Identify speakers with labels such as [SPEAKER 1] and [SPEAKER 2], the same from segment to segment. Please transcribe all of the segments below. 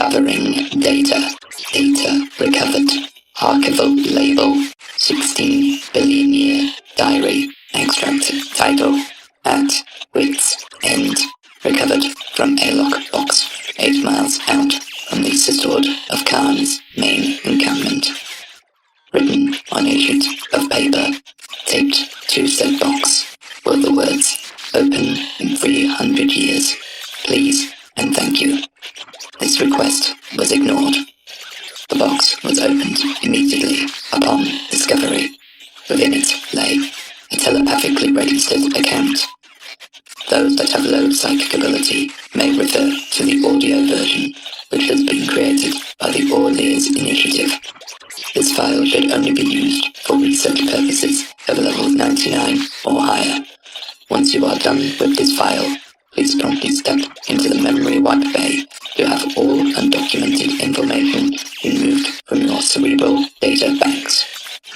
[SPEAKER 1] Uncovering data. Data recovered. Archival label. 16 billion year diary. Extract title. At wit's end. Recovered from a lockbox 8 miles out from the Sistord of Khan's main encampment. Written on a sheet of paper, taped to said box, were the words, "Open in 300 years. Please and thank you." This request was ignored. The box was opened immediately upon discovery. Within it lay a telepathically registered account. Those that have low psychic ability may refer to the audio version, which has been created by the Orleans Initiative. This file should only be used for research purposes of level 99 or higher. Once you are done with this file, please promptly step into the memory wipe bay to have all undocumented information removed from your cerebral data banks.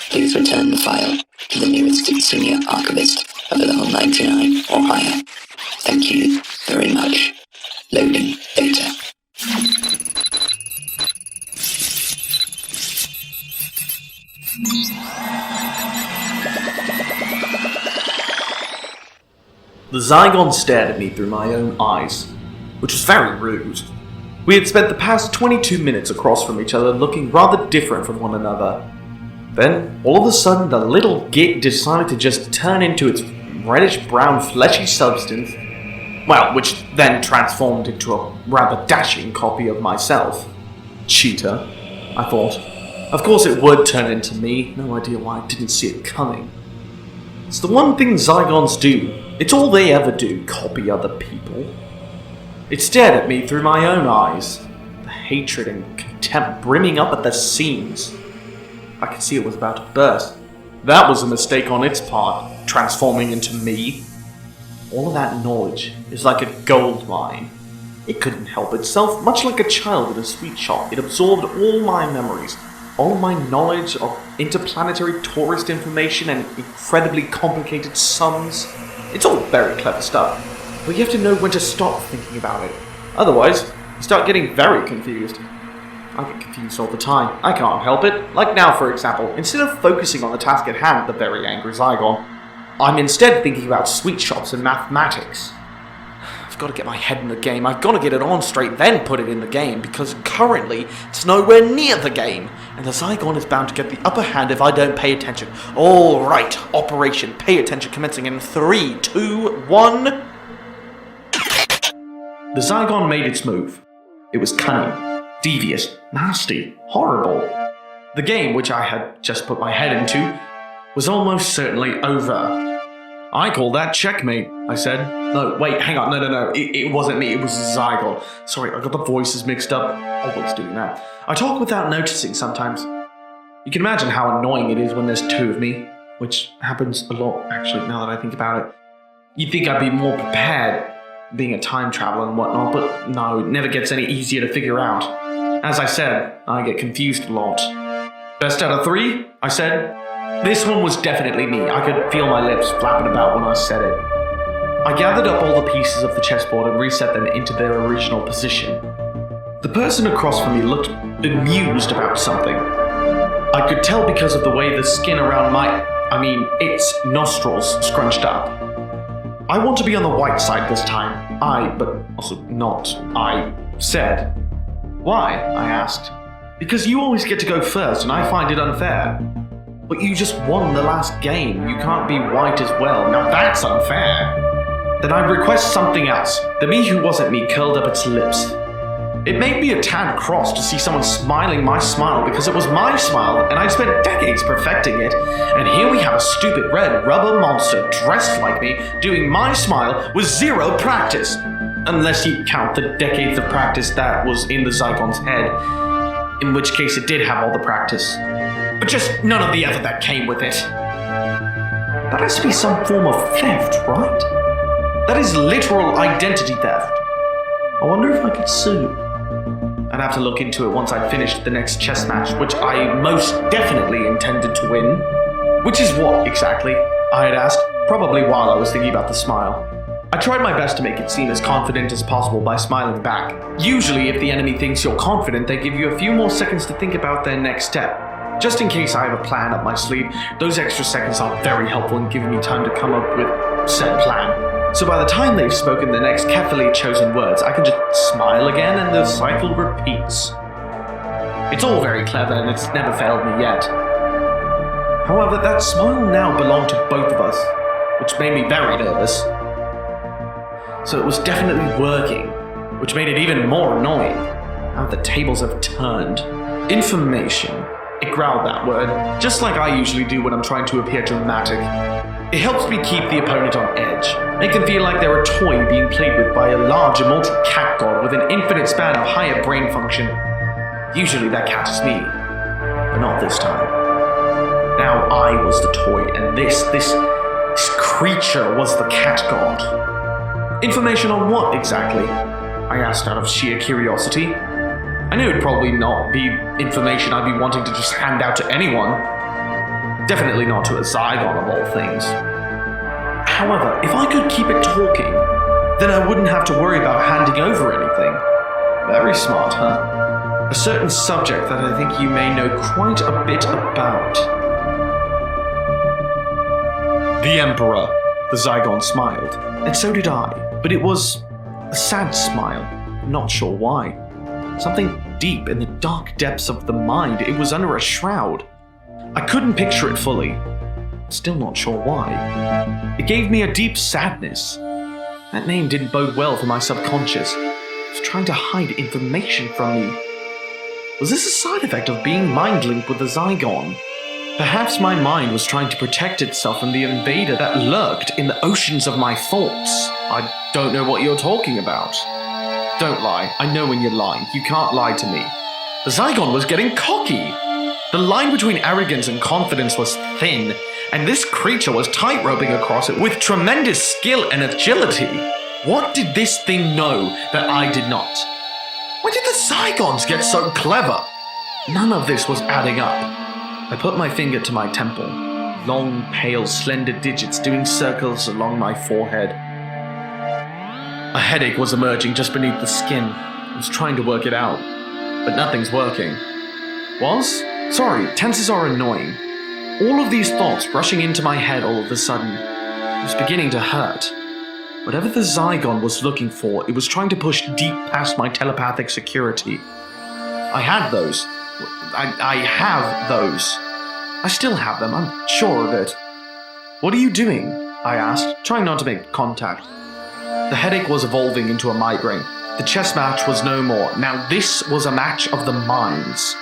[SPEAKER 1] Please return the file to the nearest senior archivist of level 99 or higher. Thank you very much. Loading data.
[SPEAKER 2] The zygon stared at me through my own eyes, which was very rude. We had spent the past 22 minutes across from each other looking rather different from one another. Then, all of a sudden, the little git decided to just turn into its reddish-brown fleshy substance, which then transformed into a rather dashing copy of myself. Cheater, I thought. Of course it would turn into me, no idea why I didn't see it coming. It's the one thing Zygons do. It's all they ever do, copy other people. It stared at me through my own eyes, the hatred and contempt brimming up at the seams. I could see it was about to burst. That was a mistake on its part, transforming into me. All of that knowledge is like a gold mine. It couldn't help itself, much like a child at a sweet shop. It absorbed all my memories, all my knowledge of interplanetary tourist information and incredibly complicated sums. It's all very clever stuff, but you have to know when to stop thinking about it. Otherwise, you start getting very confused. I get confused all the time. I can't help it. Like now, for example, instead of focusing on the task at hand, the very angry Zygon, I'm instead thinking about sweet shops and mathematics. I've got to get my head in the game. I've got to get it on straight, then put it in the game, because currently it's nowhere near the game, and the Zygon is bound to get the upper hand if I don't pay attention. All right, Operation Pay Attention commencing in 3, 2, 1. The Zygon made its move. It was cunning, devious, nasty, horrible. The game, which I had just put my head into, was almost certainly over. I call that checkmate, I said. No, wait, hang on, no. It wasn't me, it was Zygon. Sorry, I got the voices mixed up. Always doing that. I talk without noticing sometimes. You can imagine how annoying it is when there's two of me, which happens a lot, actually, now that I think about it. You'd think I'd be more prepared, being a time traveler and whatnot, but no, it never gets any easier to figure out. As I said, I get confused a lot. Best out of 3, I said. This one was definitely me. I could feel my lips flapping about when I said it. I gathered up all the pieces of the chessboard and reset them into their original position. The person across from me looked amused about something. I could tell because of the way the skin around its nostrils scrunched up. I want to be on the white side this time. I said. Why? I asked. Because you always get to go first and I find it unfair. But you just won the last game. You can't be white as well. Now that's unfair. Then I request something else. The me who wasn't me curled up its lips. It made me a tad cross to see someone smiling my smile because it was my smile and I'd spent decades perfecting it. And here we have a stupid red rubber monster dressed like me doing my smile with 0 practice. Unless you count the decades of practice that was in the Zygon's head. In which case it did have all the practice. But just none of the effort that came with it. That has to be some form of theft, right? That is literal identity theft. I wonder if I could sue. I'd have to look into it once I'd finished the next chess match, which I most definitely intended to win. Which is what, exactly? I had asked, probably while I was thinking about the smile. I tried my best to make it seem as confident as possible by smiling back. Usually, if the enemy thinks you're confident, they give you a few more seconds to think about their next step. Just in case I have a plan up my sleeve, those extra seconds are very helpful in giving me time to come up with said plan. So by the time they've spoken the next carefully chosen words, I can just smile again and the cycle repeats. It's all very clever and it's never failed me yet. However, that smile now belonged to both of us, which made me very nervous. So it was definitely working, which made it even more annoying. How the tables have turned. Information. It growled that word, just like I usually do when I'm trying to appear dramatic. It helps me keep the opponent on edge, make them feel like they're a toy being played with by a large immortal cat god with an infinite span of higher brain function. Usually that cat is me, but not this time. Now I was the toy, and this creature was the cat god. Information on what exactly? I asked out of sheer curiosity. I knew it'd probably not be information I'd be wanting to just hand out to anyone. Definitely not to a zygon of all things. However, if I could keep it talking, then I wouldn't have to worry about handing over anything. Very smart, huh? A certain subject that I think you may know quite a bit about. The Emperor. The zygon smiled, and so did I, but it was a sad smile. Not sure why. Something deep in the dark depths of the mind. It was under a shroud. I couldn't picture it fully. Still not sure why. It gave me a deep sadness. That name didn't bode well for my subconscious. It was trying to hide information from me. Was this a side effect of being mind-linked with the zygon? Perhaps my mind was trying to protect itself from the invader that lurked in the oceans of my thoughts. I don't know what you're talking about. Don't lie. I know when you're lying. You can't lie to me. The zygon was getting cocky. The line between arrogance and confidence was thin, and this creature was tight-roping across it with tremendous skill and agility. What did this thing know that I did not? When did the zygons get so clever? None of this was adding up. I put my finger to my temple, long, pale, slender digits doing circles along my forehead. A headache was emerging just beneath the skin. I was trying to work it out, but nothing's working. Was? Sorry, tenses are annoying. All of these thoughts rushing into my head all of a sudden. It was beginning to hurt. Whatever the zygon was looking for, it was trying to push deep past my telepathic security. I had those. I have those. I still have them, I'm sure of it. What are you doing? I asked, trying not to make contact. The headache was evolving into a migraine. The chess match was no more. Now this was a match of the minds.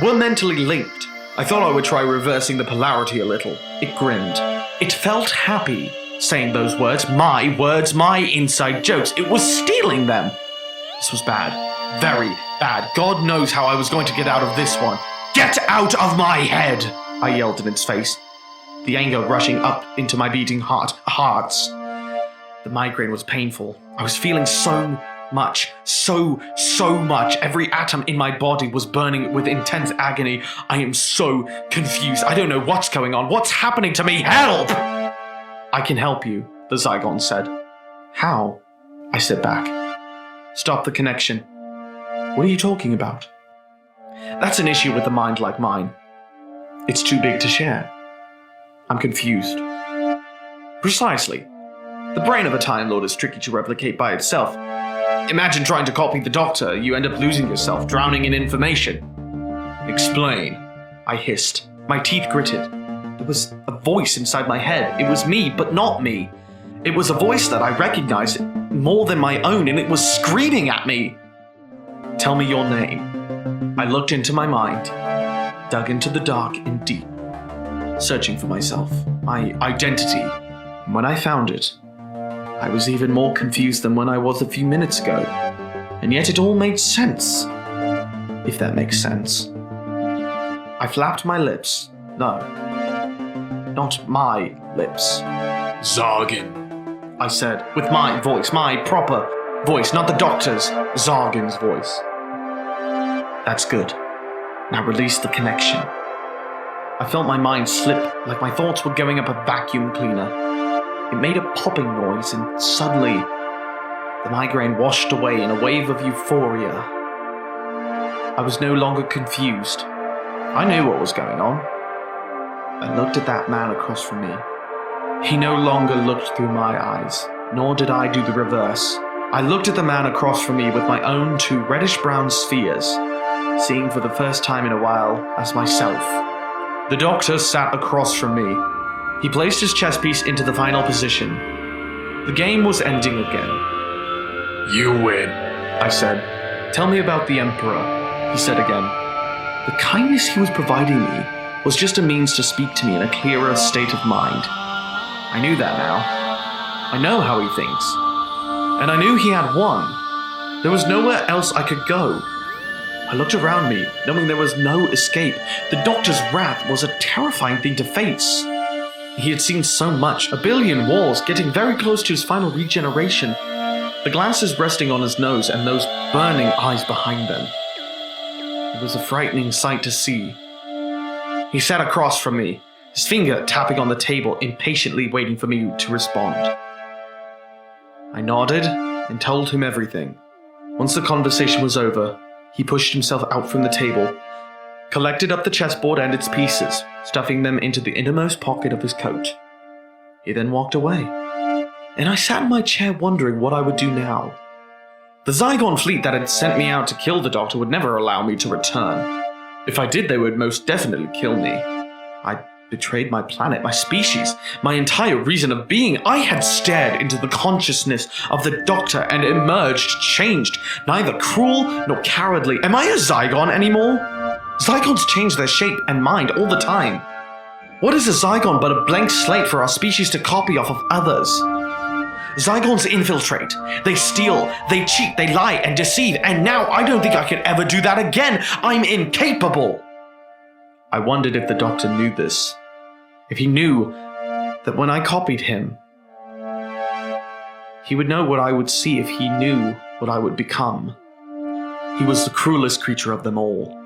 [SPEAKER 2] We're mentally linked. I thought I would try reversing the polarity a little. It grinned. It felt happy, saying those words, my inside jokes. It was stealing them. This was bad. Very bad. God knows how I was going to get out of this one. Get out of my head! I yelled in its face, the anger rushing up into my beating hearts. The migraine was painful. I was feeling so much. Every atom in my body was burning with intense agony. I am so confused. I don't know what's going on. What's happening to me? Help! I can help you, the zygon said. How? I said back. Stop the connection. What are you talking about? That's an issue with a mind like mine. It's too big to share. I'm confused. Precisely. The brain of a Time Lord is tricky to replicate by itself. Imagine trying to copy the Doctor. You end up losing yourself, drowning in information. Explain, I hissed. My teeth gritted. There was a voice inside my head. It was me, but not me. It was a voice that I recognized more than my own, and it was screaming at me. Tell me your name. I looked into my mind, dug into the dark and deep, searching for myself, my identity. And when I found it, I was even more confused than when I was a few minutes ago. And yet it all made sense. If that makes sense. I flapped my lips. No. Not my lips. Zargin, I said, with my voice, my proper voice, not the Doctor's, Zargin's voice. That's good. Now release the connection. I felt my mind slip like my thoughts were going up a vacuum cleaner. It made a popping noise, and suddenly, the migraine washed away in a wave of euphoria. I was no longer confused. I knew what was going on. I looked at that man across from me. He no longer looked through my eyes, nor did I do the reverse. I looked at the man across from me with my own two reddish-brown spheres, seeing for the first time in a while as myself. The doctor sat across from me. He placed his chess piece into the final position. The game was ending again.
[SPEAKER 3] You win,
[SPEAKER 2] I said. Tell me about the Emperor, he said again. The kindness he was providing me was just a means to speak to me in a clearer state of mind. I knew that now. I know how he thinks. And I knew he had won. There was nowhere else I could go. I looked around me, knowing there was no escape. The doctor's wrath was a terrifying thing to face. He had seen so much, a billion wars, getting very close to his final regeneration. The glasses resting on his nose and those burning eyes behind them. It was a frightening sight to see. He sat across from me, his finger tapping on the table, impatiently waiting for me to respond. I nodded and told him everything. Once the conversation was over, he pushed himself out from the table, collected up the chessboard and its pieces, stuffing them into the innermost pocket of his coat. He then walked away, and I sat in my chair wondering what I would do now. The Zygon fleet that had sent me out to kill the doctor would never allow me to return. If I did, they would most definitely kill me. I betrayed my planet, my species, my entire reason of being. I had stared into the consciousness of the doctor and emerged changed, neither cruel nor cowardly. Am I a Zygon anymore? Zygons change their shape and mind all the time. What is a Zygon but a blank slate for our species to copy off of others? Zygons infiltrate, they steal, they cheat, they lie and deceive, and now I don't think I could ever do that again. I'm incapable. I wondered if the doctor knew this. If he knew that when I copied him, he would know what I would see if he knew what I would become. He was the cruelest creature of them all.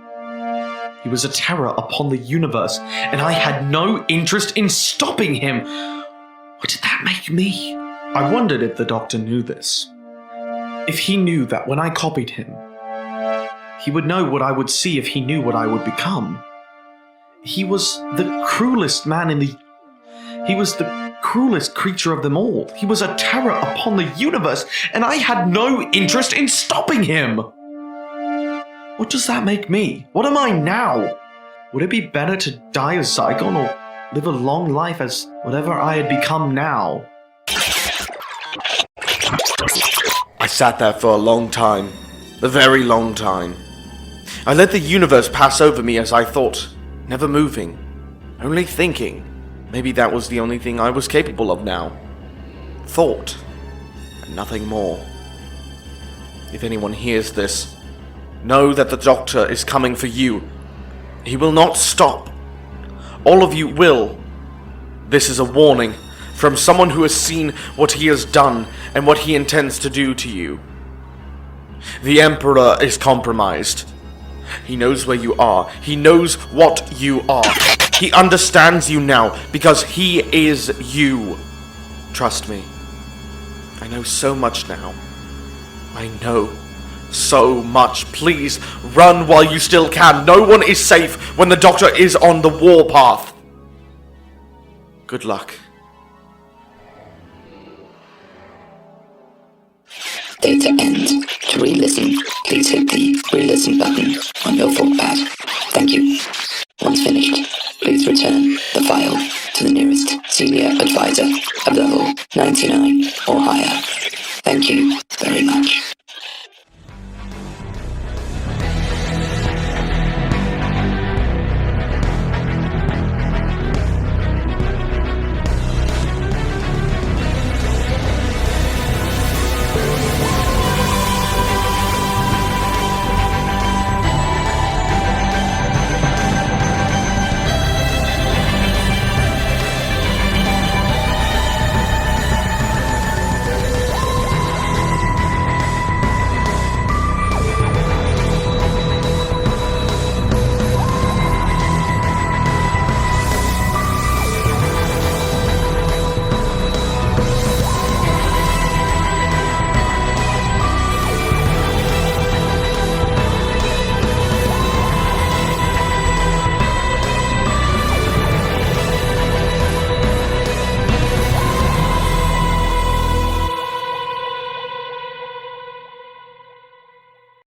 [SPEAKER 2] He was a terror upon the universe, and I had no interest in stopping him. What did that make me? I wondered if the doctor knew this. If he knew that when I copied him, he would know what I would see if he knew what I would become. He was the cruelest man He was the cruelest creature of them all. He was a terror upon the universe, and I had no interest in stopping him. What does that make me? What am I now? Would it be better to die as Zygon or live a long life as whatever I had become now?
[SPEAKER 3] I sat there for a long time. A very long time. I let the universe pass over me as I thought, never moving, only thinking. Maybe that was the only thing I was capable of now. Thought, and nothing more. If anyone hears this, know that the doctor is coming for you. He will not stop. All of you will. This is a warning from someone who has seen what he has done and what he intends to do to you. The Emperor is compromised. He knows where you are. He knows what you are. He understands you now because he is you. Trust me. I know so much now. I know so much. Please, run while you still can. No one is safe when the doctor is on the warpath. Good luck.
[SPEAKER 1] Data end. To re-listen, please hit the re-listen button on your ThoughtPad. Thank you. Once finished, please return the file to the nearest senior advisor of level 99 or higher. Thank you very much.